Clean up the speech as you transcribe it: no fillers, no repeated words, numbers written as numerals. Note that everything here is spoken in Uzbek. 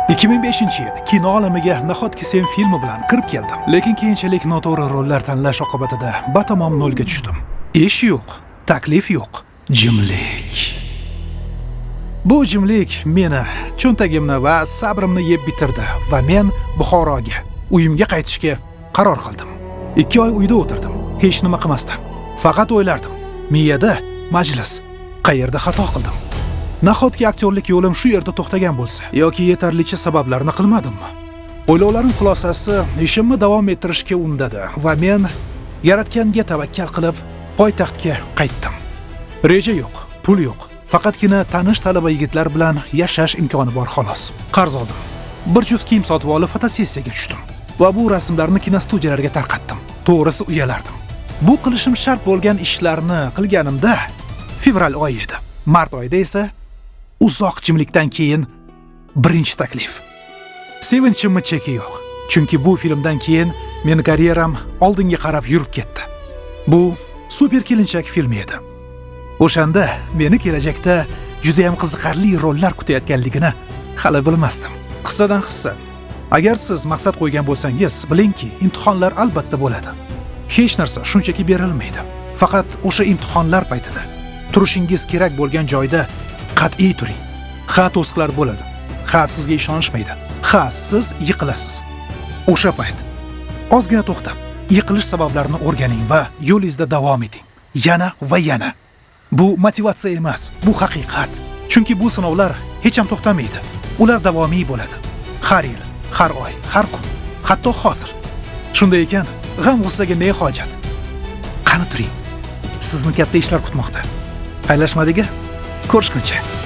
2005-yil kino olamiga Nahotki sen filmi bilan kirib keldim. Lekin keyinchalik noto'g'ri rollar tanlash oqibatida batamom nolga tushdim. Ish yo'q, taklif yo'q, jimlik. Bu jimlik meni cho'ntagimni va sabrimni yeb bitirdi va men Buxoroga, uyimga qaytishga qaror qildim. 2 oy uyda o'tirdim, hech nima qilmasdan. Faqat o'ylardim. Miyada majlis. Qayerda xato qildim? Nahotki aktyorlik yo'lim shu yerda to'xtagan bo'lsa yoki yetarlicha sabablarni qilmadimmi? O'ylovlarim xulosasi ishimni davom ettirishga undadi va men yaratganga tavakkal qilib poytaxtga qaytdim. Reja yo'q, pul yo'q. Faqatgina tanish talaba yigitlar bilan yashash imkoni bor xolos. Qarz oldim. Bir juft kiyim sotib olib fotosessiyaga tushdim va bu rasmlarni kinostudiyalarga tarqatdim. To'g'risi uyalardim. Bu qilishim shart bo'lgan ishlarni qilganimda fevral oyi edi. Mart oyida esa uzoq jimlikdan keyin birinchi taklif. Sevinchimni cheki yo'q. Chunki bu filmdan keyin meni karyeram oldinga qarab yurib ketdi. Bu super kelinchak filmi edi. O'shanda meni kelajakda juda ham qiziqarli rollar kutayotganligini hali bilmasdim. Qissadan hissa. Agar siz maqsad qo'ygan bo'lsangiz, bilingki, imtihonlar albatta bo'ladi. Hech narsa shunchaki berilmaydi. Faqat o'sha imtihonlar paytida turishingiz kerak bo'lgan joyda qat'iy turing. Ha, to'siqlar bo'ladi. Ha, sizga ishonishmaydi. Ha, siz yiqilasiz. O'sha payt ozgina to'xtab, yiqilish sabablarini o'rganing va yo'lingizda davom eting. Yana va yana. Bu motivatsiya emas, bu haqiqat. Chunki bu sinovlar hech ham to'xtamaydi. Ular davomiy bo'ladi. Har yil, har oy, har kun, hatto hozir. Shunday ekan, g'am-g'ussaga ne hojat? Qani turing. Sizni katta ishlar kutmoqda. Paylashmadiga ko'rishguncha.